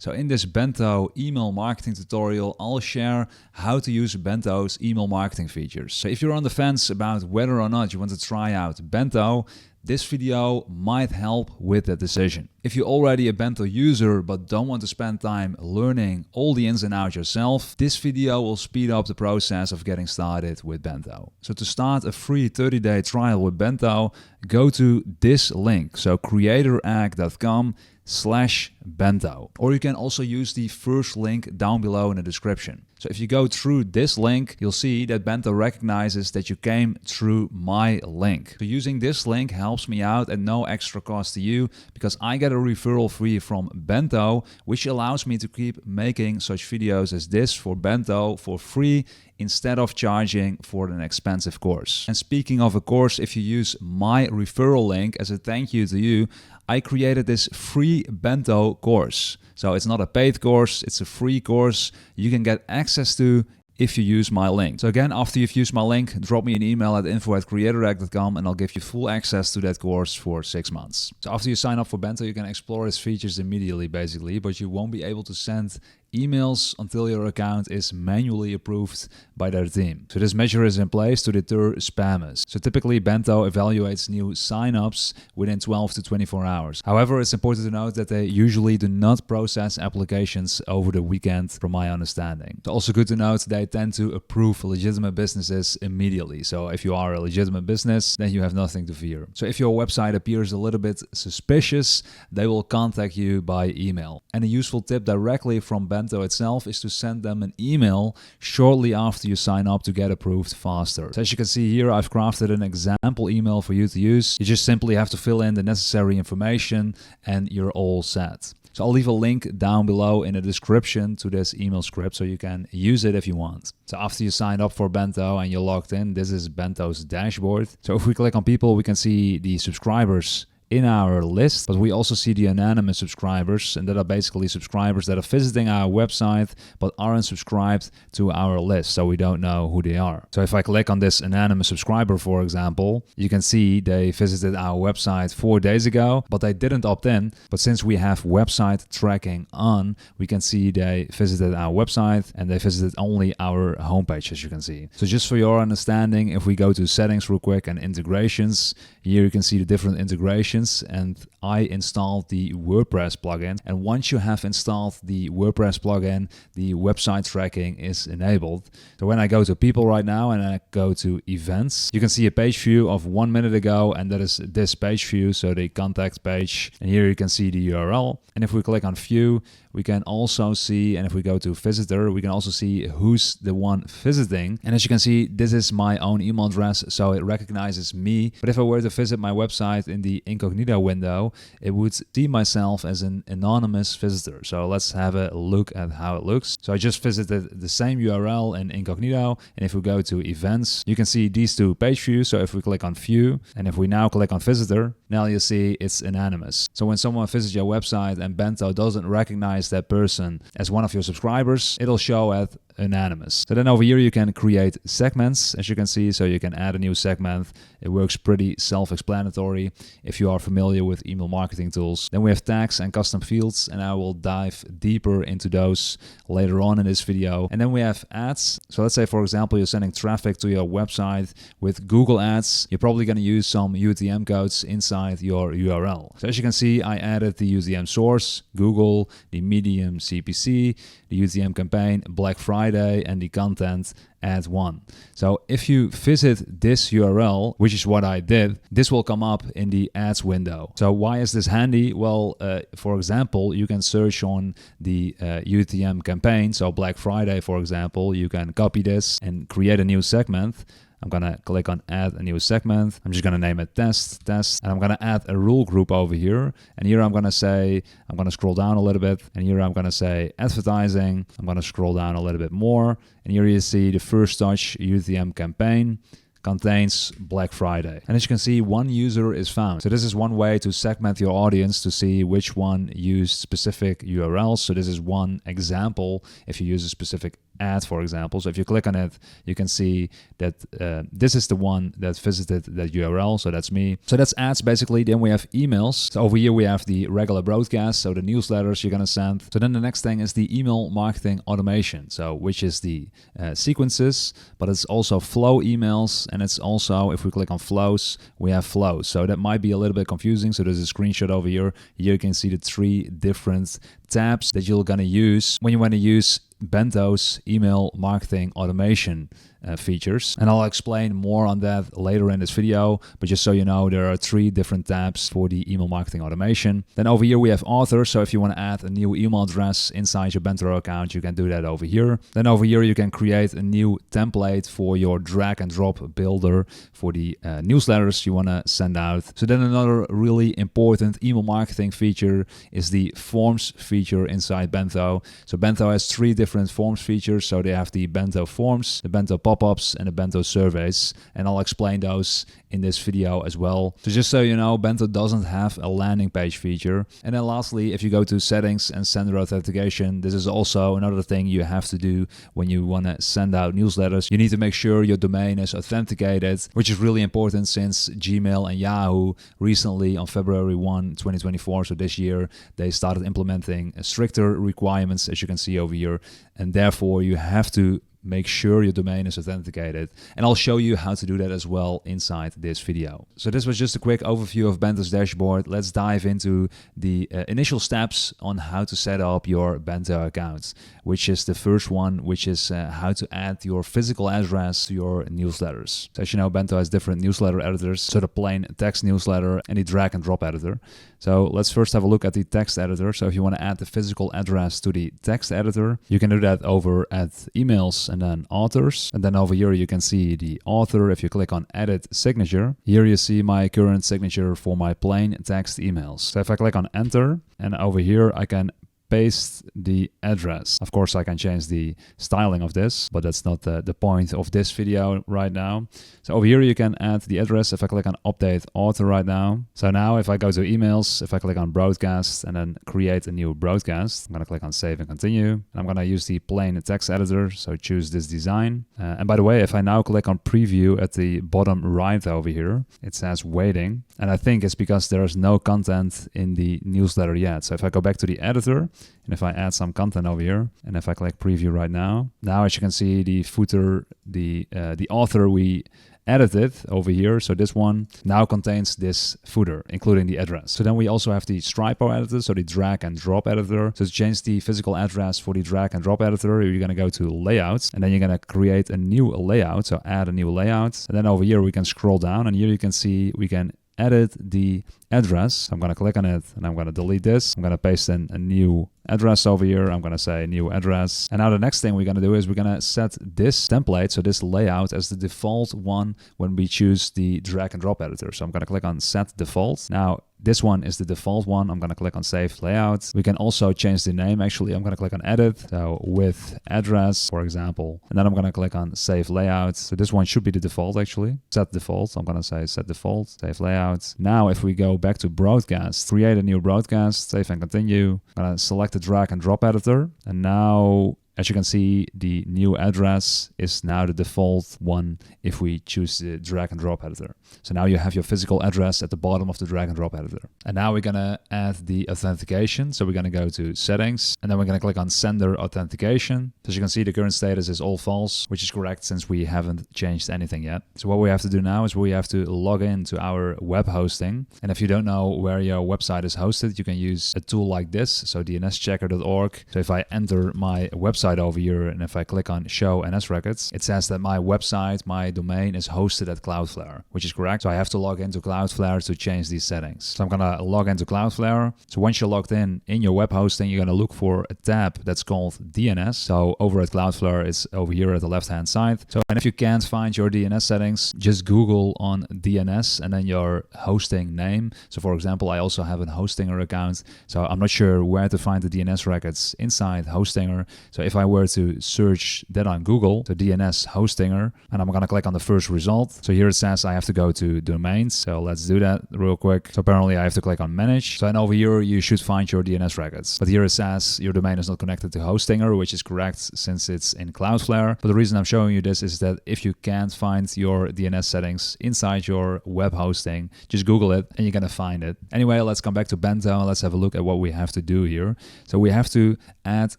So in this Bento email marketing tutorial, I'll share how to use Bento's email marketing features. So if you're on the fence about whether or not you want to try out Bento, this video might help with that decision. If you're already a Bento user but don't want to spend time learning all the ins and outs yourself, this video will speed up the process of getting started with Bento. So to start a free 30-day trial with Bento, go to this link, so creatorag.com/Bento. Or you can also use the first link down below in the description. So if you go through this link, you'll see that Bento recognizes that you came through my link. So using this link helps me out at no extra cost to you, because I get a referral fee from Bento, which allows me to keep making such videos as this for Bento for free instead of charging for an expensive course. And speaking of a course, if you use my referral link as a thank you to you, I created this free Bento course. So it's not a paid course, it's a free course you can get access to if you use my link. So again, after you've used my link, drop me an email at info@creatorag.com and I'll give you full access to that course for 6 months. So after you sign up for Bento, you can explore its features immediately basically, but you won't be able to send emails until your account is manually approved by their team. So this measure is in place to deter spammers. So typically Bento evaluates new signups within 12 to 24 hours. However, it's important to note that they usually do not process applications over the weekend from my understanding. It's also good to note they tend to approve legitimate businesses immediately. So if you are a legitimate business, then you have nothing to fear. So if your website appears a little bit suspicious, they will contact you by email. And a useful tip directly from Bento itself is to send them an email shortly after you sign up to get approved faster. So as you can see here, I've crafted an example email for you to use. You just simply have to fill in the necessary information and you're all set. So I'll leave a link down below in the description to this email script so you can use it if you want. So after you sign up for Bento and you're logged in, this is Bento's dashboard. So if we click on people, we can see the subscribers in our list, but we also see the anonymous subscribers, and that are basically subscribers that are visiting our website but aren't subscribed to our list, so we don't know who they are. So if I click on this anonymous subscriber, for example, you can see they visited our website 4 days ago, but they didn't opt in. But since we have website tracking on, we can see they visited our website and they visited only our homepage, as you can see. So just for your understanding, if we go to settings real quick and integrations, here you can see the different integrations, and I installed the WordPress plugin. And once you have installed the WordPress plugin, the website tracking is enabled. So when I go to people right now and I go to events, you can see a page view of 1 minute ago, and that is this page view, so the contact page. And here you can see the URL. And if we click on view, we can also see, and if we go to visitor, we can also see who's the one visiting. And as you can see, this is my own email address, so it recognizes me. But if I were to visit my website in the incognito window, it would see myself as an anonymous visitor. So let's have a look at how it looks. So I just visited the same URL in incognito. And if we go to events, you can see these two page views. So if we click on view, and if we now click on visitor, now you see it's anonymous. So when someone visits your website and Bento doesn't recognize that person as one of your subscribers, it'll show as anonymous. So then over here you can create segments, as you can see, so you can add a new segment. It works pretty self-explanatory if you are familiar with email marketing tools. Then we have tags and custom fields, and I will dive deeper into those later on in this video. And then we have ads. So let's say, for example, you're sending traffic to your website with Google Ads. You're probably going to use some UTM codes inside your URL. So as you can see, I added the UTM source, Google, the medium CPC, the UTM campaign, Black Friday, and the content ad 1. So if you visit this URL, which is what I did, this will come up in the ads window. So why is this handy? Well, for example, you can search on the UTM campaign. So Black Friday, for example, you can copy this and create a new segment. I'm going to click on add a new segment. I'm just going to name it test, and I'm going to add a rule group over here. And here I'm going to say, I'm going to scroll down a little bit. And here I'm going to say advertising. I'm going to scroll down a little bit more. And here you see the first touch UTM campaign. contains Black Friday. And as you can see, one user is found. So this is one way to segment your audience to see which one used specific URLs. So this is one example if you use a specific ad, for example. So if you click on it, you can see that this is the one that visited that URL. So that's me. So that's ads basically. Then we have emails. So over here we have the regular broadcast, so the newsletters you're going to send. So then the next thing is the email marketing automation. So which is the sequences, but it's also flow emails. And it's also, if we click on flows, we have flows. So that might be a little bit confusing. So there's a screenshot over here. Here you can see the 3 different tabs that you're going to use when you want to use Bento's email marketing automation features. And I'll explain more on that later in this video, but just so you know, there are 3 different tabs for the email marketing automation. Then over here we have author. So if you want to add a new email address inside your Bento account, you can do that over here. Then over here you can create a new template for your drag and drop builder for the newsletters you want to send out. So then another really important email marketing feature is the forms feature inside Bento. So Bento has 3 different forms features. So they have the Bento forms, the Bento pop-ups, and the Bento surveys, and I'll explain those in this video as well. So just so you know, Bento doesn't have a landing page feature. And then lastly, if you go to settings and sender authentication, this is also another thing you have to do when you want to send out newsletters. You need to make sure your domain is authenticated, which is really important since Gmail and Yahoo recently on February 1, 2024, so this year, they started implementing stricter requirements, as you can see over here, and therefore you have to make sure your domain is authenticated. And I'll show you how to do that as well inside this video. So this was just a quick overview of Bento's dashboard. Let's dive into the initial steps on how to set up your Bento account, which is the first one, which is how to add your physical address to your newsletters. So as you know, Bento has different newsletter editors, so the plain text newsletter and the drag and drop editor. So let's first have a look at the text editor. So if you want to add the physical address to the text editor, you can do that over at emails and then authors. And then over here you can see the author. If you click on edit signature, here you see my current signature for my plain text emails. So if I click on enter, and over here I can paste the address. Of course, I can change the styling of this, but that's not the point of this video right now. So over here, you can add the address if I click on update author right now. So now if I go to emails, if I click on broadcast and then create a new broadcast, I'm going to click on save and continue. And I'm going to use the plain text editor. So choose this design. And by the way, if I now click on preview at the bottom right over here, it says waiting. And I think it's because there's no content in the newsletter yet. So if I go back to the editor, and if I add some content over here, and if I click preview right now, as you can see, the footer, the author we edited over here, so this one now contains this footer, including the address. So then we also have the Stripo editor, so the drag and drop editor. So to change the physical address for the drag and drop editor, you're going to go to layouts, and then you're going to create a new layout, so add a new layout. And then over here we can scroll down, and here you can see we can edit the address. I'm going to click on it and I'm going to delete this. I'm going to paste in a new address over here. I'm going to say new address. And now the next thing we're going to do is we're going to set this template, so this layout, as the default one when we choose the drag and drop editor. So I'm going to click on set default. Now this one is the default one. I'm going to click on save layout. We can also change the name. Actually, I'm going to click on edit. So with address, for example, and then I'm going to click on save layout. So this one should be the default actually. Set default. I'm going to say set default, save layout. Now if we go back to broadcast, create a new broadcast, save and continue. I'm going to select the drag and drop editor. And now, as you can see, the new address is now the default one if we choose the drag and drop editor. So now you have your physical address at the bottom of the drag and drop editor. And now we're going to add the authentication. So we're going to go to settings, and then we're going to click on sender authentication. As you can see, the current status is all false, which is correct since we haven't changed anything yet. So what we have to do now is we have to log in to our web hosting. And if you don't know where your website is hosted, you can use a tool like this, so dnschecker.org. So if I enter my website over here, and if I click on show NS records, it says that my website, my domain is hosted at Cloudflare, which is correct. So I have to log into Cloudflare to change these settings. So I'm gonna log into Cloudflare. So once you're logged in your web hosting, you're gonna look for a tab that's called DNS. So over at Cloudflare, it's over here at the left hand side. So, and if you can't find your DNS settings, just Google on DNS and then your hosting name. So for example, I also have a Hostinger account, so I'm not sure where to find the DNS records inside Hostinger. So if I were to search that on Google, so DNS hostinger, and I'm going to click on the first result. So here it says I have to go to domains. So let's do that real quick. So apparently I have to click on manage. So and over here, you should find your DNS records. But here it says your domain is not connected to hostinger, which is correct since it's in Cloudflare. But the reason I'm showing you this is that if you can't find your DNS settings inside your web hosting, just Google it and you're going to find it. Anyway, let's come back to Bento and let's have a look at what we have to do here. So we have to add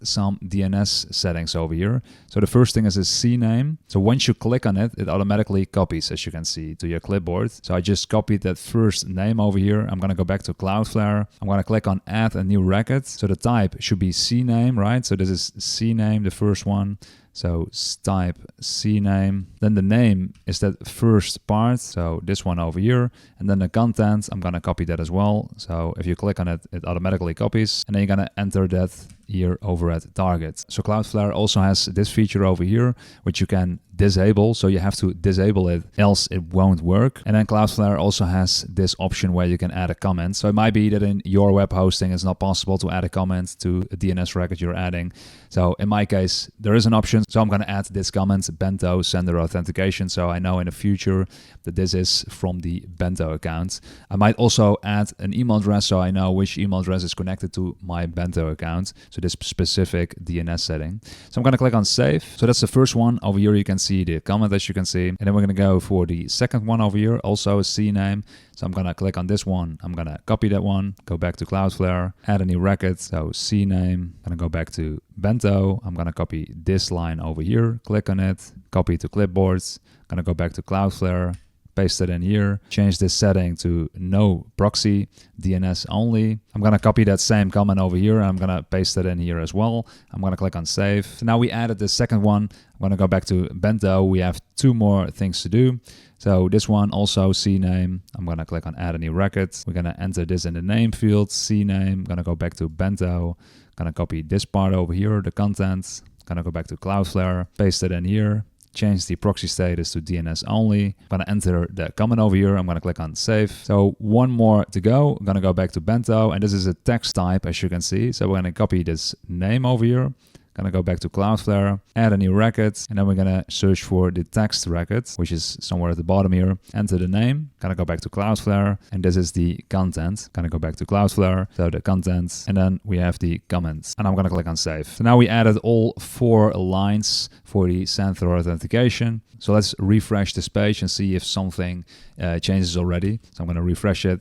some DNS settings over here. So the first thing is a CNAME. So once you click on it, it automatically copies, as you can see, to your clipboard. So I just copied that first name over here. I'm going to go back to Cloudflare. I'm going to click on add a new record. So the type should be CNAME, right? So this is CNAME, the first one. So type CNAME. Then the name is that first part. So this one over here. And then the content, I'm going to copy that as well. So if you click on it, it automatically copies. And then you're going to enter that here over at target. So Cloudflare also has this feature over here, which you can disable. So you have to disable it, else it won't work. And then Cloudflare also has this option where you can add a comment. So it might be that in your web hosting, it's not possible to add a comment to a DNS record you're adding. So in my case, there is an option. So I'm going to add this comment, Bento sender authentication. So I know in the future that this is from the Bento account. I might also add an email address so I know which email address is connected to my Bento account. So this specific DNS setting. So I'm going to click on save. So that's the first one. Over here you can see the comment, as you can see. And then we're going to go for the second one over here, also a CNAME. So I'm going to click on this one. I'm going to copy that one, go back to Cloudflare, add a new record. So CNAME, I'm going to go back to Bento. I'm going to copy this line over here, click on it, copy to clipboards. I'm going to go back to Cloudflare, paste it in here, change this setting to no proxy, DNS only. I'm going to copy that same comment over here and I'm going to paste it in here as well. I'm going to click on save. So now we added the second one. I'm going to go back to Bento. We have two more things to do. So this one also CNAME. I'm going to click on add a new record. We're going to enter this in the name field, CNAME. I'm going to go back to Bento. I'm going to copy this part over here, the content. I'm going to go back to Cloudflare, paste it in here. Change the proxy status to DNS only. I'm going to enter the comment over here. I'm going to click on save. So one more to go. I'm going to go back to Bento and this is a text type, as you can see. So we're going to copy this name over here. Going to go back to Cloudflare, add a new record, and then we're going to search for the text record, which is somewhere at the bottom here. Enter the name, going to go back to Cloudflare, and this is the content. Going to go back to Cloudflare, so the content, and then we have the comments, and I'm going to click on save. So now we added all 4 lines for the sender authentication. So let's refresh this page and see if something changes already. So I'm going to refresh it.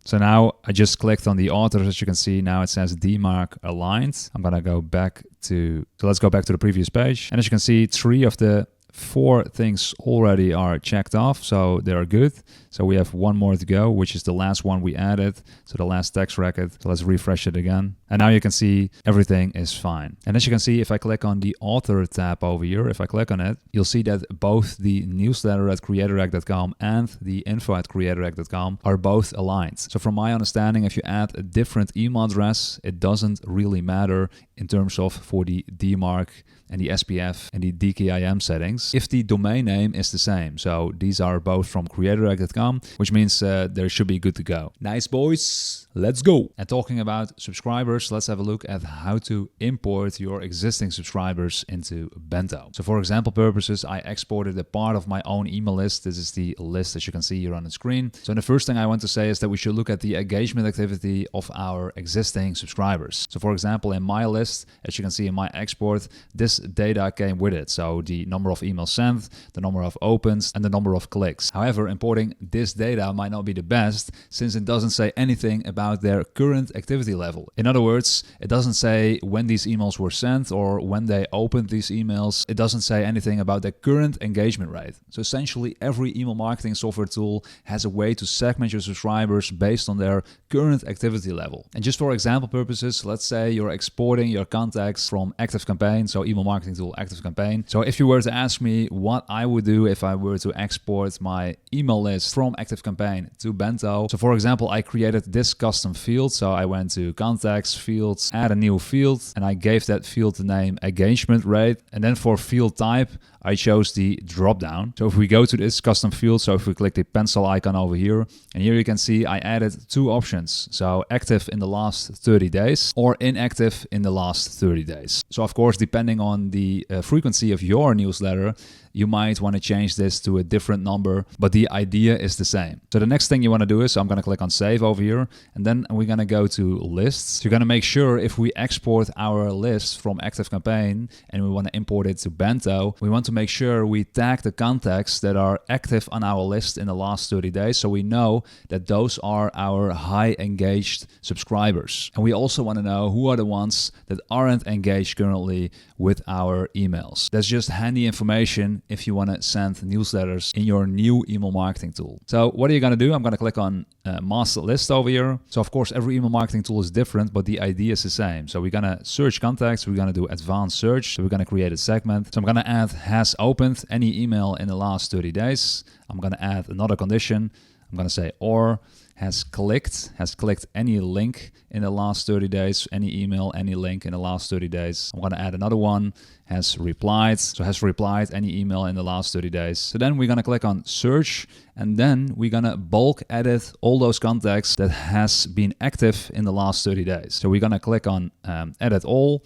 So now I just clicked on the authors, as you can see. Now it says DMARC aligned. I'm going to go back to, so let's go back to the previous page. And as you can see, 3 of the 4 things already are checked off, so they are good. So we have 1 more to go, which is the last one we added. So the last text record. So let's refresh it again. And now you can see everything is fine. And as you can see, if I click on the author tab over here, if I click on it, you'll see that both the newsletter at creatorrec.com and the info at creatorrec.com are both aligned. So from my understanding, if you add a different email address, it doesn't really matter in terms of for the DMARC and the SPF and the DKIM settings if the domain name is the same. So these are both from creatorrec.com, which means they should be good to go. Nice, boys. Let's go. And talking about subscribers, let's have a look at how to import your existing subscribers into Bento. So for example purposes, I exported a part of my own email list. This is the list as you can see here on the screen. So the first thing I want to say is that we should look at the engagement activity of our existing subscribers. So for example, in my list, as you can see in my export, this data came with it. So the number of emails sent, the number of opens, and the number of clicks. However, importing this data might not be the best since it doesn't say anything about their current activity level. In other words, it doesn't say when these emails were sent or when they opened these emails. It doesn't say anything about their current engagement rate. So essentially, every email marketing software tool has a way to segment your subscribers based on their current activity level. And just for example purposes, let's say you're exporting your contacts from ActiveCampaign, so email marketing tool ActiveCampaign. So if you were to ask me what I would do if I were to export my email list from ActiveCampaign to Bento. So for example, I created this custom custom field. So I went to contacts, fields, add a new field, and I gave that field the name engagement rate. And then for field type, I chose the drop down. So if we go to this custom field, so if we click the pencil icon over here, and here you can see I added two options. So active in the last 30 days or inactive in the last 30 days. So of course, depending on the frequency of your newsletter, you might want to change this to a different number, but the idea is the same. So the next thing you want to do is, I'm going to click on save over here, and then we're going to go to lists. You're going to make sure if we export our list from ActiveCampaign and we want to import it to Bento, we want to make sure we tag the contacts that are active on our list in the last 30 days. So we know that those are our high engaged subscribers. And we also want to know who are the ones that aren't engaged currently with our emails. That's just handy information if you want to send newsletters in your new email marketing tool. So what are you going to do? I'm going to click on master list over here. So of course, every email marketing tool is different, but the idea is the same. So we're going to search contacts. We're going to do advanced search. So we're going to create a segment. So I'm going to add has opened any email in the last 30 days. I'm going to add another condition. I'm going to say or has clicked any link in the last 30 days, any email, any link in the last 30 days. I'm going to add another one, has replied. So has replied any email in the last 30 days. So then we're going to click on search, and then we're going to bulk edit all those contacts that has been active in the last 30 days. So we're going to click on edit all,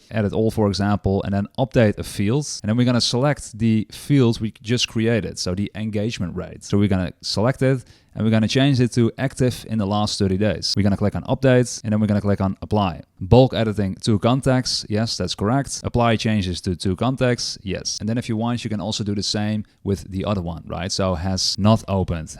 for example, and then update a field. And then we're going to select the field we just created. So the engagement rate. So we're going to select it, and we're going to change it to active in the last 30 days. We're going to click on update, and then we're going to click on apply. Bulk editing 2 contacts. Yes, that's correct. Apply changes to 2 contacts. Yes. And then if you want, you can also do the same with the other one, right? So has not opened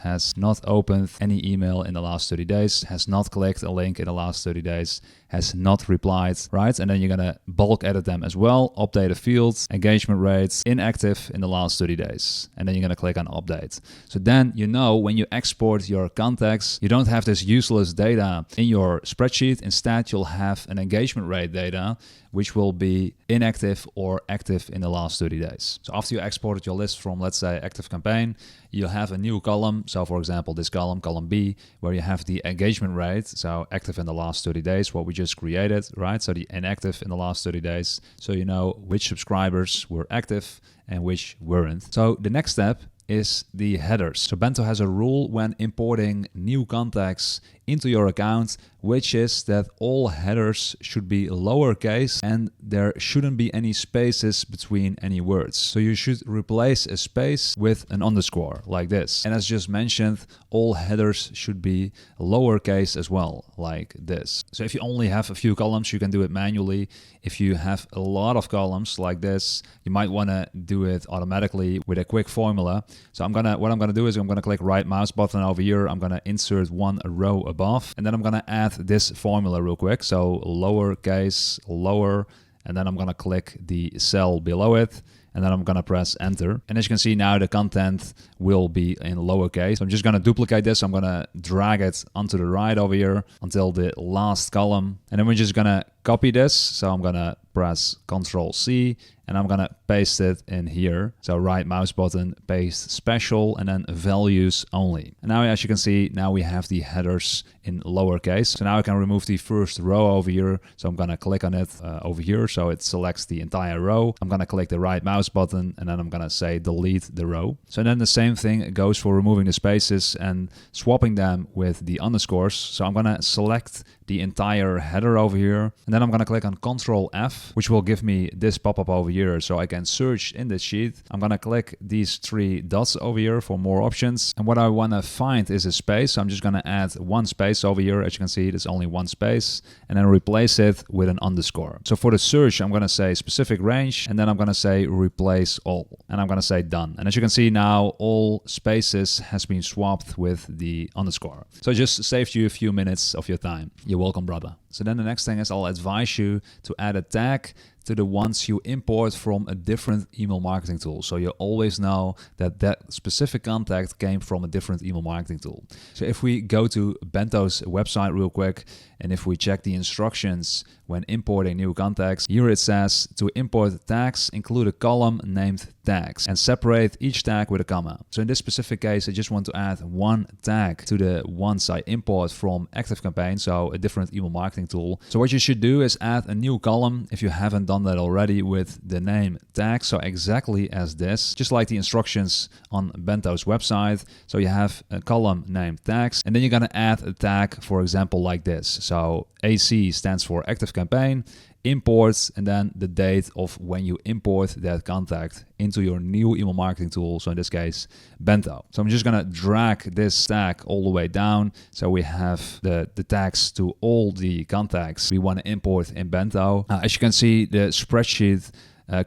any email in the last 30 days, has not clicked a link in the last 30 days, has not replied, right? And then you're going to bulk edit them as well. Update a field, engagement rates, inactive in the last 30 days. And then you're going to click on update. So then you know when you export your contacts, you don't have this useless data in your spreadsheet. Instead, you'll have an engagement rate data, which will be inactive or active in the last 30 days. So after you exported your list from, let's say, ActiveCampaign, you'll have a new column. So for example, this column B, where you have the engagement rate. So active in the last 30 days, what we just created, right? So the inactive in the last 30 days. So you know which subscribers were active and which weren't. So the next step is the headers. So Bento has a rule when importing new contacts into your account, which is that all headers should be lowercase and there shouldn't be any spaces between any words. So you should replace a space with an underscore like this. And as just mentioned, all headers should be lowercase as well, like this. So if you only have a few columns, you can do it manually. If you have a lot of columns like this, you might want to do it automatically with a quick formula. So what I'm gonna do is I'm gonna click right mouse button over here. I'm gonna insert one row above, and then I'm gonna add this formula real quick. So lowercase, lower, and then I'm gonna click the cell below it, and then I'm gonna press enter. And as you can see now, the content will be in lowercase. So I'm just gonna duplicate this. I'm gonna drag it onto the right over here until the last column. And then we're just gonna copy this. So I'm gonna press Ctrl C, and I'm gonna paste it in here. So right mouse button, paste special, and then values only. And now as you can see, now we have the headers in lowercase. So now I can remove the first row over here. So I'm gonna click on it over here. So it selects the entire row. I'm gonna click the right mouse button, and then I'm gonna say delete the row. So then the same thing goes for removing the spaces and swapping them with the underscores. So I'm gonna select the entire header over here, and then I'm gonna click on Ctrl F, which will give me this pop-up over here so I can search in this sheet. I'm gonna click these 3 dots over here for more options, and what I wanna find is a space. So I'm just gonna add one space over here. As you can see, there's only one space, and then replace it with an underscore. So for the search, I'm gonna say specific range, and then I'm gonna say replace all, and I'm gonna say done. And as you can see now, all spaces has been swapped with the underscore. So it just saved you a few minutes of your time. You're welcome, brother. So then the next thing is I'll advise you to add a tag to the ones you import from a different email marketing tool. So you always know that that specific contact came from a different email marketing tool. So if we go to Bento's website real quick, and if we check the instructions when importing new contacts, here it says to import tags, include a column named tags and separate each tag with a comma. So in this specific case, I just want to add one tag to the ones I import from ActiveCampaign, so a different email marketing tool. So what you should do is add a new column if you haven't done that already with the name tag. So exactly as this, just like the instructions on Bento's website. So you have a column named tags, and then you're gonna add a tag, for example, like this. So AC stands for ActiveCampaign, imports, and then the date of when you import that contact into your new email marketing tool. So in this case, Bento. So I'm just gonna drag this tag all the way down. So we have the tags to all the contacts we want to import in Bento. As you can see, the spreadsheet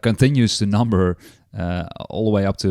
continues to number all the way up to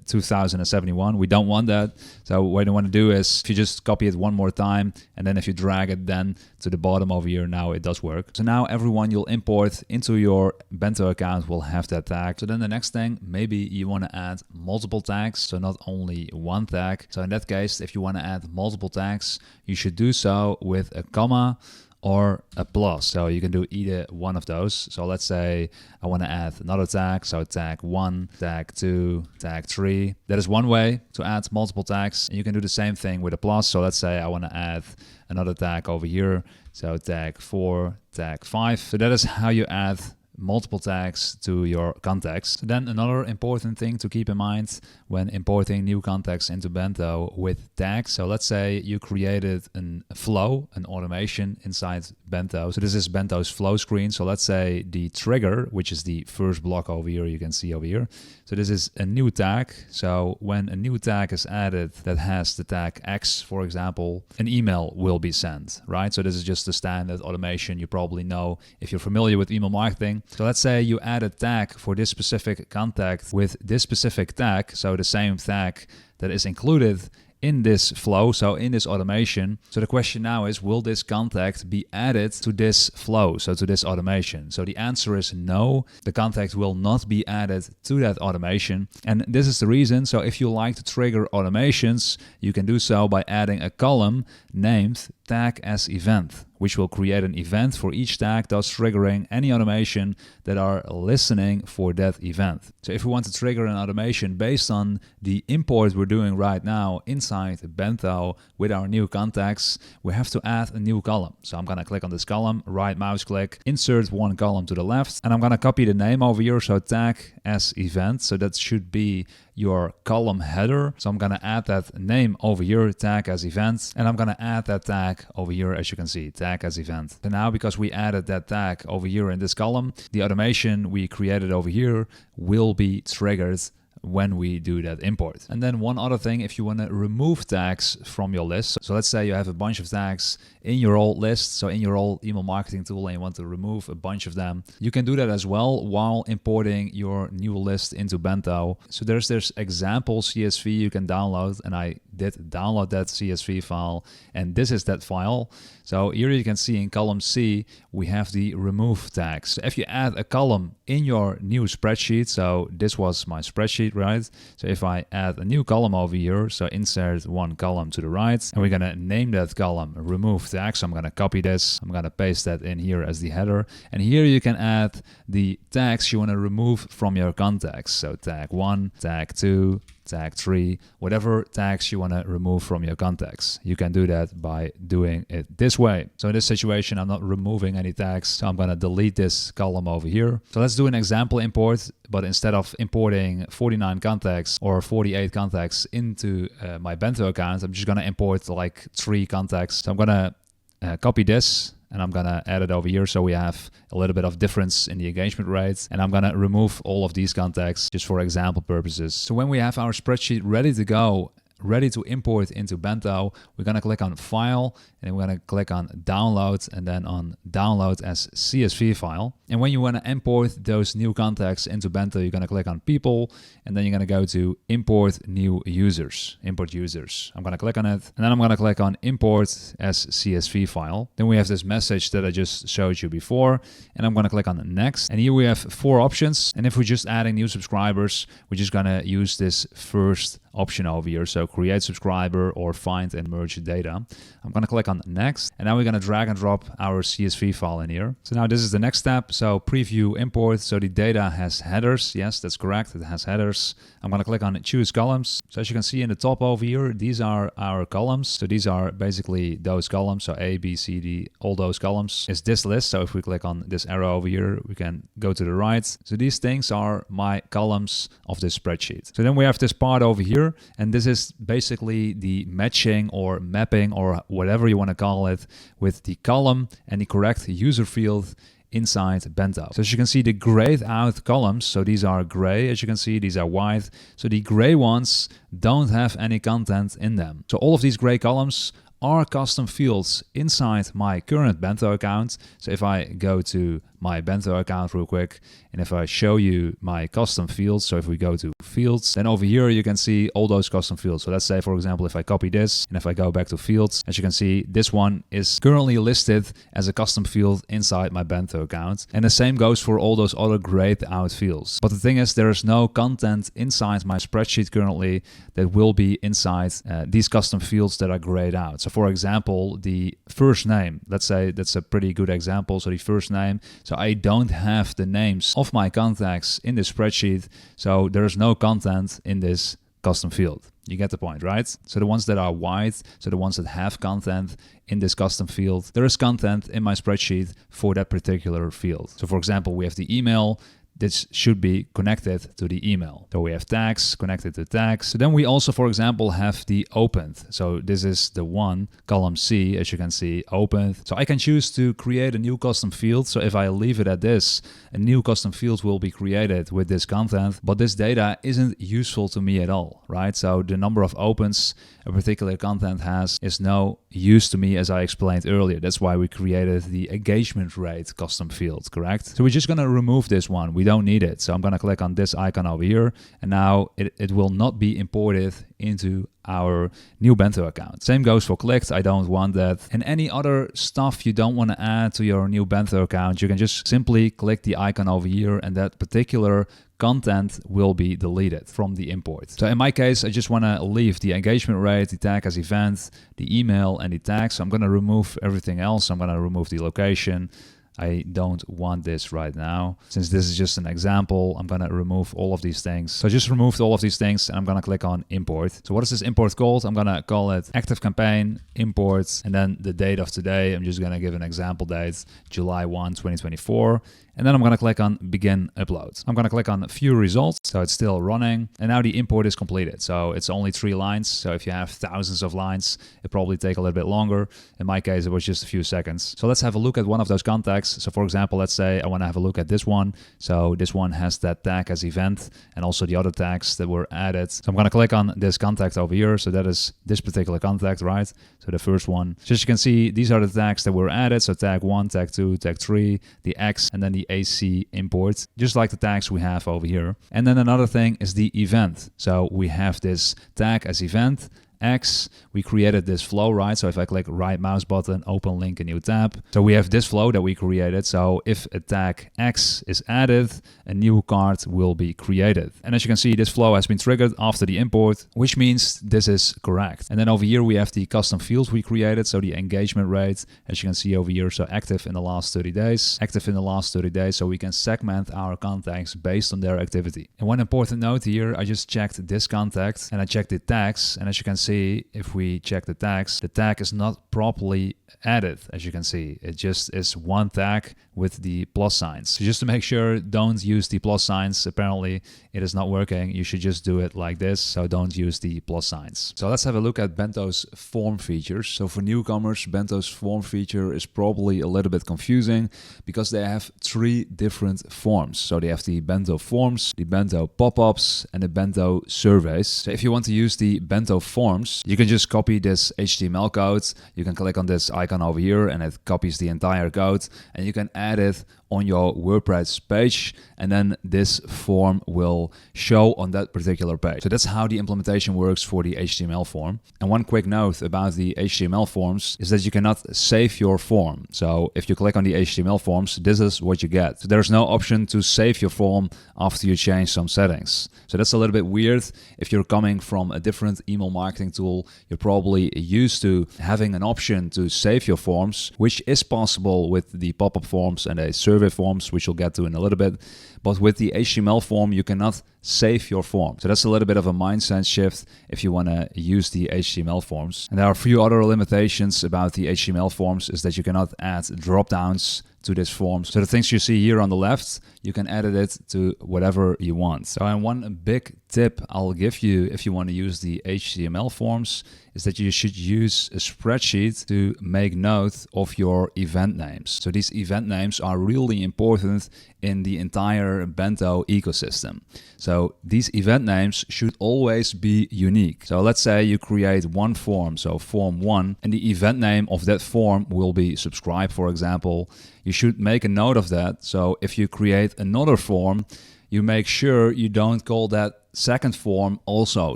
2071. We don't want that. So what you want to do is if you just copy it one more time, and then if you drag it then to the bottom over here, now it does work. So now everyone you'll import into your Bento account will have that tag. So then the next thing, maybe you want to add multiple tags, so not only one tag. So in that case, if you want to add multiple tags, you should do so with a comma or a plus. So you can do either one of those. So let's say I want to add another tag. So tag 1, tag 2, tag 3. That is one way to add multiple tags. And you can do the same thing with a plus. So let's say I want to add another tag over here. So tag 4, tag 5. So that is how you add multiple tags to your contacts. Then another important thing to keep in mind when importing new contacts into Bento with tags. So let's say you created a flow, an automation inside Bento. So this is Bento's flow screen. So let's say the trigger, which is the first block over here, you can see over here. So this is a new tag. So when a new tag is added that has the tag X, for example, an email will be sent, right? So this is just the standard automation you probably know if you're familiar with email marketing. So let's say you add a tag for this specific contact with this specific tag, so the same tag that is included in this flow, so in this automation. So the question now is, will this contact be added to this flow, so to this automation? So the answer is no, the contact will not be added to that automation. And this is the reason. So if you like to trigger automations, you can do so by adding a column named tag as event, which will create an event for each tag, thus triggering any automation that are listening for that event. So if we want to trigger an automation based on the import we're doing right now inside Bento with our new contacts, we have to add a new column. So I'm gonna click on this column, right mouse click, insert one column to the left, and I'm gonna copy the name over here, so tag as event. So that should be your column header. So I'm gonna add that name over here, tag as event, and I'm gonna add that tag over here, as you can see, tag as event. So now because we added that tag over here in this column, the automation we created over here will be triggered when we do that import. And then one other thing, if you want to remove tags from your list, so let's say you have a bunch of tags in your old list, so in your old email marketing tool, and you want to remove a bunch of them, you can do that as well while importing your new list into Bento. So there's this example CSV you can download, and I did download that CSV file, and this is that file. So here you can see in column C, we have the remove tags. So if you add a column in your new spreadsheet, so this was my spreadsheet, right? So if I add a new column over here, so insert one column to the right, and we're gonna name that column remove tags. So I'm gonna copy this, I'm gonna paste that in here as the header. And here you can add the tags you wanna remove from your contacts. So tag 1, tag 2, tag 3, whatever tags you want to remove from your contacts. You can do that by doing it this way. So in this situation, I'm not removing any tags, so I'm going to delete this column over here. So let's do an example import, but instead of importing 49 contacts or 48 contacts into my Bento account, I'm just going to import like 3 contacts. So I'm going to copy this, and I'm gonna add it over here so we have a little bit of difference in the engagement rates. And I'm gonna remove all of these contacts just for example purposes. So when we have our spreadsheet ready to go, ready to import into Bento, we're gonna click on File, and we're gonna click on Download, and then on Download as CSV file. And when you wanna import those new contacts into Bento, you're gonna click on People, and then you're gonna go to Import New Users, Import Users. I'm gonna click on it, and then I'm gonna click on Import as CSV file. Then we have this message that I just showed you before, and I'm gonna click on Next. And here we have 4 options, and if we're just adding new subscribers, we're just gonna use this first option over here. So create subscriber or find and merge data. I'm going to click on next, and now we're going to drag and drop our CSV file in here. So now this is the next step. So preview import. So the data has headers. Yes, that's correct. It has headers. I'm going to click on choose columns. So as you can see in the top over here, these are our columns. So these are basically those columns. So A, B, C, D, all those columns is this list. So if we click on this arrow over here, we can go to the right. So these things are my columns of this spreadsheet. So then we have this part over here, and this is basically the matching or mapping or whatever you want to call it with the column and the correct user field inside Bento. So as you can see, the grayed out columns, so these are gray, as you can see, these are white. So the gray ones don't have any content in them. So all of these gray columns are custom fields inside my current Bento account. So if I go to my Bento account real quick, and if I show you my custom fields, so if we go to fields, then over here you can see all those custom fields. So let's say, for example, if I copy this and if I go back to fields, as you can see, this one is currently listed as a custom field inside my Bento account. And the same goes for all those other grayed out fields. But the thing is, there is no content inside my spreadsheet currently that will be inside these custom fields that are grayed out. So for example, the first name, let's say that's a pretty good example. So the first name, so I don't have the names of my contacts in this spreadsheet. So there is no content in this custom field. You get the point, right? So the ones that are white, so the ones that have content in this custom field, there is content in my spreadsheet for that particular field. So for example, we have the email. This should be connected to the email. So we have tags connected to tags. So then we also, for example, have the opened. So this is the one, column C, as you can see, opened. So I can choose to create a new custom field. So if I leave it at this, a new custom field will be created with this content, but this data isn't useful to me at all, right? So the number of opens a particular content has is no use to me, as I explained earlier. That's why we created the engagement rate custom field, correct? So we're just gonna remove this one. We don't need it. So I'm gonna click on this icon over here, and now it will not be imported into our new Bento account. Same goes for clicked. I don't want that. And any other stuff you don't want to add to your new Bento account, you can just simply click the icon over here, and that particular content will be deleted from the import. So in my case, I just want to leave the engagement rate, the tag as event, the email, and the tag. So I'm going to remove everything else. I'm going to remove the location. I don't want this right now. Since this is just an example, I'm gonna remove all of these things. So I just removed all of these things, and I'm gonna click on import. So what is this import called? I'm gonna call it active campaign import, and then the date of today. I'm just gonna give an example date, July 1, 2024. And then I'm gonna click on begin upload. I'm gonna click on view results. So it's still running. And now the import is completed. So it's only 3 lines. So if you have thousands of lines, it probably take a little bit longer. In my case, it was just a few seconds. So let's have a look at one of those contacts. So for example, let's say I wanna have a look at this one. So this one has that tag as event and also the other tags that were added. So I'm gonna click on this contact over here. So that is this particular contact, right? So the first one. So as you can see, these are the tags that were added. So tag 1, tag 2, tag 3, the X, and then the AC import, just like the tags we have over here. And then another thing is the event. So we have this tag as event, X, we created this flow, right? So if I click right mouse button, open link, a new tab. So we have this flow that we created. So if a tag X is added, a new card will be created. And as you can see, this flow has been triggered after the import, which means this is correct. And then over here, we have the custom fields we created. So the engagement rate, as you can see over here, so active in the last 30 days, active in the last 30 days. So we can segment our contacts based on their activity. And one important note here, I just checked this contact and I checked the tags. And as you can see, if we check the tags, the tag is not properly added. As you can see, it just is one tag with the plus signs. So just to make sure, don't use the plus signs. Apparently it is not working. You should just do it like this. So don't use the plus signs. So let's have a look at Bento's form features. So for newcomers, Bento's form feature is probably a little bit confusing because they have 3 different forms. So they have the Bento forms, the Bento pop-ups, and the Bento surveys. So if you want to use the Bento form, forms, you can just copy this HTML code. You can click on this icon over here and it copies the entire code, and you can add it on your WordPress page, and then this form will show on that particular page. So that's how the implementation works for the HTML form. And one quick note about the HTML forms is that you cannot save your form. So if you click on the HTML forms, this is what you get. So there's no option to save your form after you change some settings. So that's a little bit weird. If you're coming from a different email marketing tool, you're probably used to having an option to save your forms, which is possible with the pop-up forms and a survey forms, which we'll get to in a little bit. But with the HTML form, you cannot save your form. So that's a little bit of a mindset shift if you want to use the HTML forms. And there are a few other limitations about the HTML forms, is that you cannot add drop downs to this form. So the things you see here on the left, you can edit it to whatever you want. So and one big tip I'll give you if you want to use the HTML forms is that you should use a spreadsheet to make note of your event names. So these event names are really important in the entire Bento ecosystem. So these event names should always be unique. So let's say you create one form, so form 1, and the event name of that form will be subscribe, for example. You should make a note of that. So if you create another form, you make sure you don't call that second form also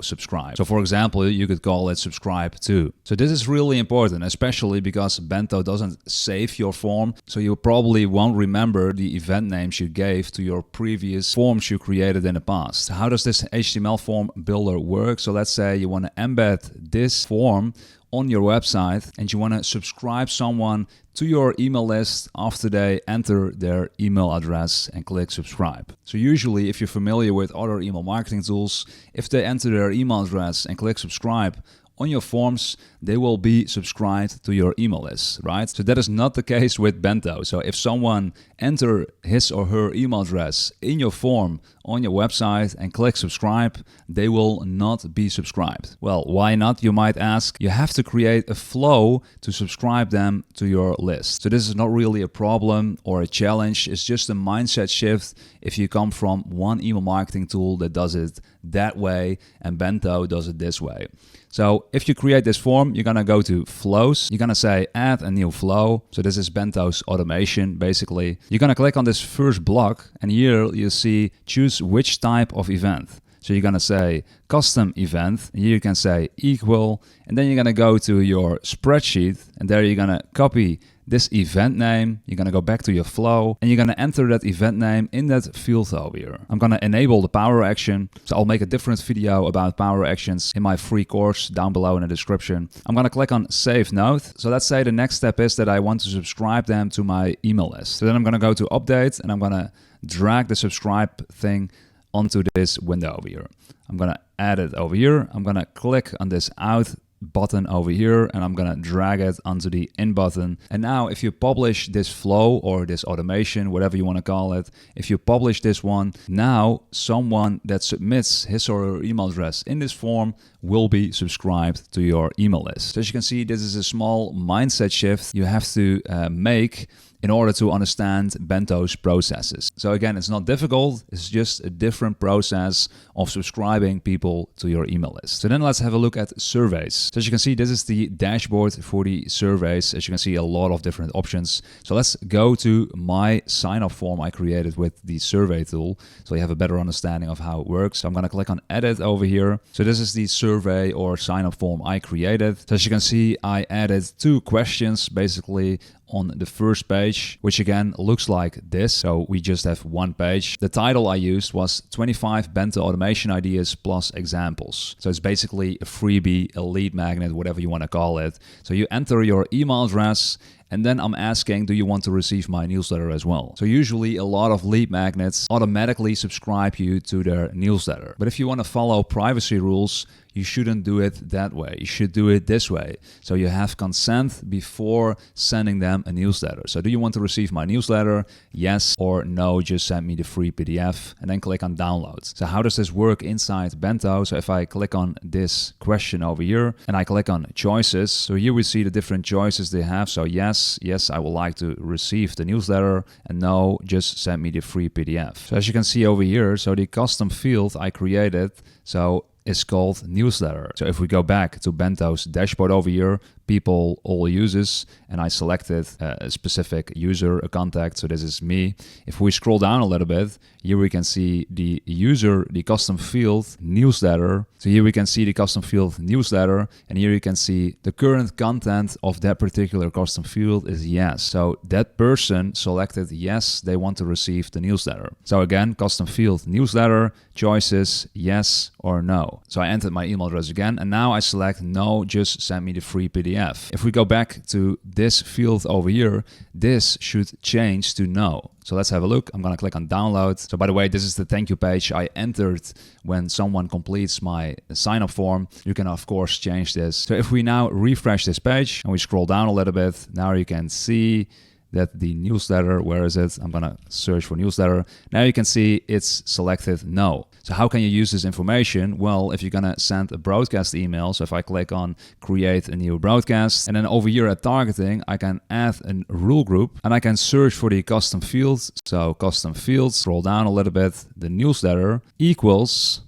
subscribe. So for example, you could call it subscribe to. So this is really important, especially because Bento doesn't save your form. So you probably won't remember the event names you gave to your previous forms you created in the past. How does this HTML form builder work? So let's say you want to embed this form on your website and you want to subscribe someone to your email list after they enter their email address and click subscribe. So usually, if you're familiar with other email marketing tools, if they enter their email address and click subscribe on your forms, they will be subscribed to your email list, right? So that is not the case with Bento. So if someone enter his or her email address in your form on your website and click subscribe, they will not be subscribed. Well, why not? You might ask. You have to create a flow to subscribe them to your list. So this is not really a problem or a challenge. It's just a mindset shift if you come from one email marketing tool that does it that way and Bento does it this way. So if you create this form, you're gonna go to flows. You're gonna say add a new flow. So this is Bento's automation, basically. You're gonna click on this first block and here you see choose which type of event. So you're gonna say custom event, and here you can say equal, and then you're gonna go to your spreadsheet and there you're gonna copy this event name, you're gonna go back to your flow and you're gonna enter that event name in that field over here. I'm gonna enable the power action. So I'll make a different video about power actions in my free course down below in the description. I'm gonna click on save note. So let's say the next step is that I want to subscribe them to my email list. So then I'm gonna go to update and I'm gonna drag the subscribe thing onto this window over here. I'm gonna add it over here. I'm gonna click on this out button over here and I'm gonna drag it onto the in button. And now if you publish this flow or this automation, whatever you want to call it, if you publish this one, now someone that submits his or her email address in this form will be subscribed to your email list. So as you can see, this is a small mindset shift you have to make in order to understand Bento's processes. So again, it's not difficult, it's just a different process of subscribing people to your email list. So then let's have a look at surveys. So as you can see, this is the dashboard for the surveys. As you can see, a lot of different options. So let's go to my sign up form I created with the survey tool, so you have a better understanding of how it works. So I'm gonna click on edit over here. So this is the survey or sign up form I created. So as you can see, I added 2 questions basically on the first page, which again looks like this. So we just have one page. The title I used was 25 Bento automation ideas plus examples. So it's basically a freebie, a lead magnet, whatever you want to call it. So you enter your email address and then I'm asking, do you want to receive my newsletter as well? So usually a lot of lead magnets automatically subscribe you to their newsletter. But if you want to follow privacy rules, you shouldn't do it that way. You should do it this way. So you have consent before sending them a newsletter. So do you want to receive my newsletter? Yes or no, just send me the free PDF and then click on download. So how does this work inside Bento? So if I click on this question over here and I click on choices, so here we see the different choices they have. So yes, I would like to receive the newsletter, and no, just send me the free PDF. So as you can see over here, so the custom field I created, so is called newsletter. So if we go back to Bento's dashboard over here, people, all users, and I selected a specific user, a contact, so this is me. If we scroll down a little bit, here we can see the user, the custom field, newsletter. So here we can see the custom field newsletter, and here you can see the current content of that particular custom field is yes. So that person selected yes, they want to receive the newsletter. So again, custom field newsletter, choices yes or no. So I entered my email address again, and now I select no, just send me the free PDF. If we go back to this field over here, this should change to no. So let's have a look. I'm going to click on download. So by the way, this is the thank you page I entered when someone completes my sign up form. You can of course change this. So if we now refresh this page and we scroll down a little bit, now you can see that the newsletter, where is it? I'm gonna search for newsletter. Now you can see it's selected no. So how can you use this information? Well, if you're gonna send a broadcast email, so if I click on create a new broadcast, and then over here at targeting, I can add a rule group and I can search for the custom fields. So custom fields, scroll down a little bit, the newsletter equals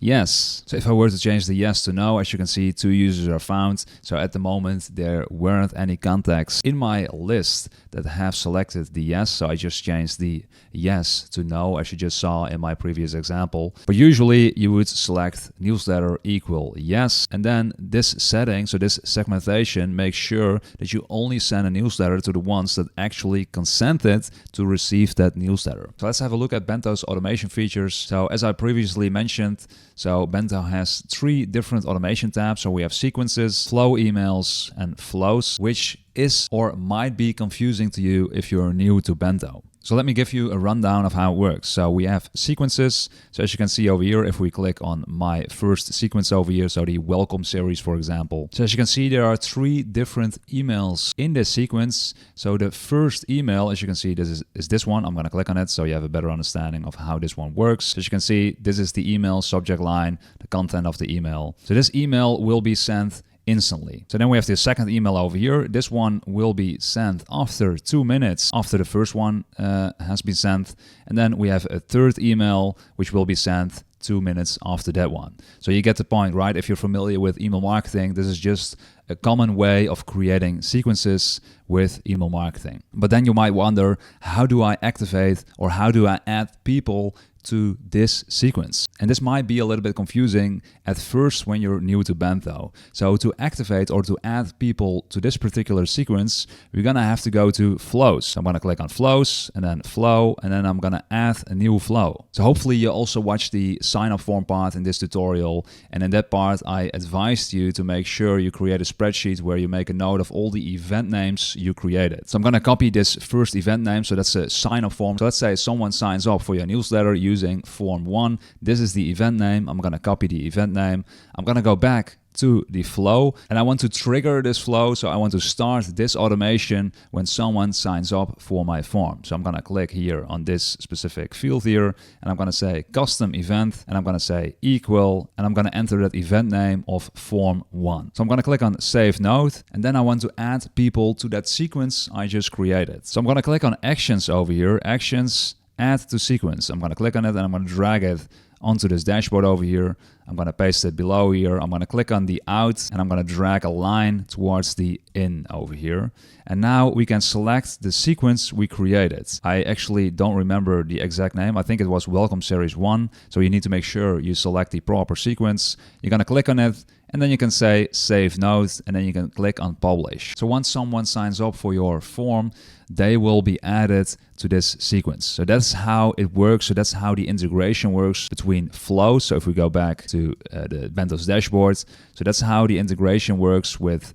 yes. So if I were to change the yes to no, as you can see, 2 users are found. So at the moment, there weren't any contacts in my list that have selected the yes. So I just changed the yes to no, as you just saw in my previous example. But usually you would select newsletter equal yes. And then this setting, so this segmentation, makes sure that you only send a newsletter to the ones that actually consented to receive that newsletter. So let's have a look at Bento's automation features. So as I previously mentioned, so Bento has 3 different automation tabs. So we have sequences, flow emails, and flows, which is or might be confusing to you if you're new to Bento. So let me give you a rundown of how it works. So we have sequences. So as you can see over here, if we click on my first sequence over here, so the welcome series, for example. So as you can see, there are 3 different emails in this sequence. So the first email, as you can see, this is this one. I'm going to click on it so you have a better understanding of how this one works. As you can see, this is the email subject line, the content of the email. So this email will be sent instantly. So then we have the second email over here. This one will be sent after 2 minutes after the first one has been sent. And then we have a third email which will be sent 2 minutes after that one. So you get the point, right? If you're familiar with email marketing, this is just a common way of creating sequences with email marketing. But then you might wonder, how do I activate or how do I add people to this sequence? And this might be a little bit confusing at first when you're new to Bento. So to activate or to add people to this particular sequence, we're gonna have to go to flows. So I'm gonna click on flows and then flow, and then I'm gonna add a new flow. So hopefully you also watched the sign up form part in this tutorial. And in that part, I advised you to make sure you create a spreadsheet where you make a note of all the event names you created. So I'm gonna copy this first event name. So that's a sign up form. So let's say someone signs up for your newsletter using form 1. This is the event name. I'm gonna copy the event name. I'm gonna go back to the flow and I want to trigger this flow. So I want to start this automation when someone signs up for my form. So I'm gonna click here on this specific field here and I'm gonna say custom event and I'm gonna say equal and I'm gonna enter that event name of form 1. So I'm gonna click on save note and then I want to add people to that sequence I just created. So I'm gonna click on actions over here, actions, add to sequence. I'm gonna click on it and I'm gonna drag it onto this dashboard over here. I'm gonna paste it below here. I'm gonna click on the out and I'm gonna drag a line towards the in over here. And now we can select the sequence we created. I actually don't remember the exact name. I think it was welcome series 1. So you need to make sure you select the proper sequence. You're gonna click on it and then you can say save note and then you can click on publish. So once someone signs up for your form, they will be added to this sequence. So that's how it works. So that's how the integration works between flows. So if we go back to the Bento's dashboard, so that's how the integration works with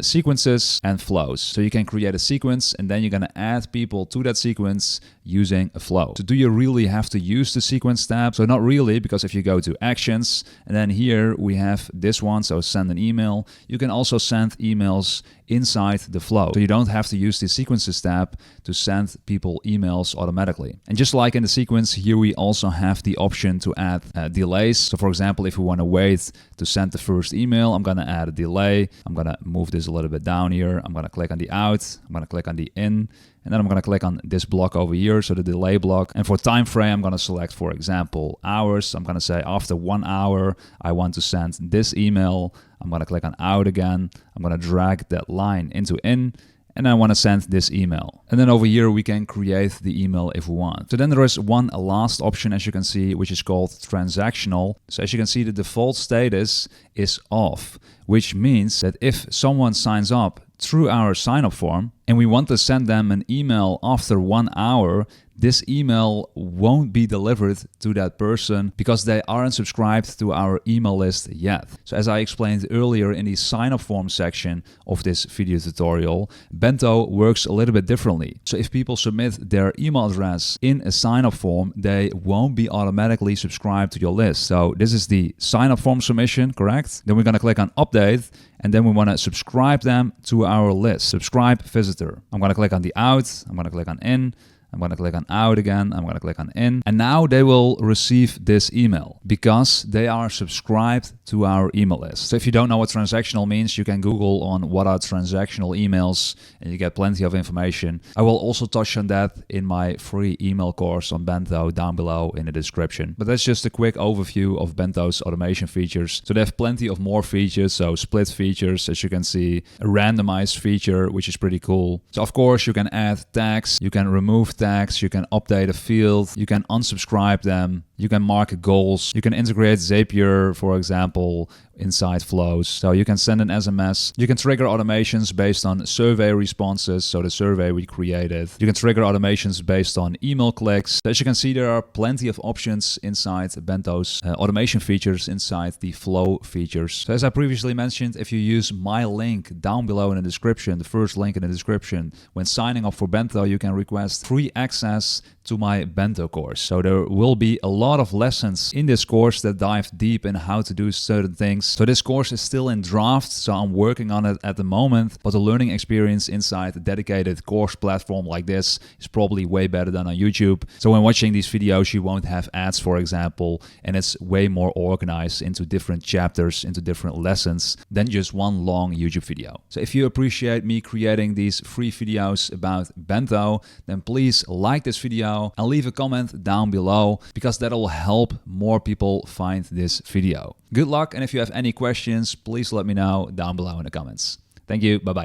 sequences and flows. So you can create a sequence and then you're gonna add people to that sequence using a flow. So do you really have to use the sequence tab? So not really, because if you go to actions and then here we have this one, so send an email, you can also send emails inside the flow. So you don't have to use the sequences tab to send people emails automatically. And just like in the sequence, here we also have the option to add delays. So for example, if we want to wait to send the first email, I'm going to add a delay. I'm going to move this a little bit down here. I'm going to click on the out. I'm going to click on the in. And then I'm going to click on this block over here, so the delay block. And for time frame, I'm going to select, for example, hours. I'm going to say after 1 hour, I want to send this email. I'm going to click on out again. I'm going to drag that line into in. And I want to send this email. And then over here, we can create the email if we want. So then there is one last option, as you can see, which is called transactional. So as you can see, the default status is off, which means that if someone signs up through our sign-up form and we want to send them an email after 1 hour, this email won't be delivered to that person because they aren't subscribed to our email list yet. So as I explained earlier in the sign-up form section of this video tutorial, Bento works a little bit differently. So if people submit their email address in a sign-up form, they won't be automatically subscribed to your list. So this is the sign-up form submission, correct? Then we're going to click on update. And then we want to subscribe them to our list. Subscribe visitor. I'm going to click on the out. I'm going to click on in. I'm going to click on out again. I'm going to click on in. And now they will receive this email because they are subscribed to our email list. So if you don't know what transactional means, you can Google on what are transactional emails and you get plenty of information. I will also touch on that in my free email course on Bento down below in the description. But that's just a quick overview of Bento's automation features. So they have plenty of more features. So split features, as you can see, a randomized feature, which is pretty cool. So of course you can add tags, you can remove tags, you can update a field, you can unsubscribe them, you can mark goals, you can integrate Zapier, for example, inside flows. So you can send an SMS, you can trigger automations based on survey responses, so the survey we created. You can trigger automations based on email clicks. As you can see, there are plenty of options inside Bento's automation features inside the flow features. So as I previously mentioned, if you use my link down below in the description, the first link in the description, when signing up for Bento, you can request free access to my Bento course. So there will be a lot of lessons in this course that dive deep in how to do certain things. So this course is still in draft, so I'm working on it at the moment, but the learning experience inside a dedicated course platform like this is probably way better than on YouTube. So when watching these videos, you won't have ads, for example, and it's way more organized into different chapters, into different lessons than just one long YouTube video. So if you appreciate me creating these free videos about Bento, then please like this video and leave a comment down below because that'll help more people find this video. Good luck, and if you have any questions, please let me know down below in the comments. Thank you, bye-bye.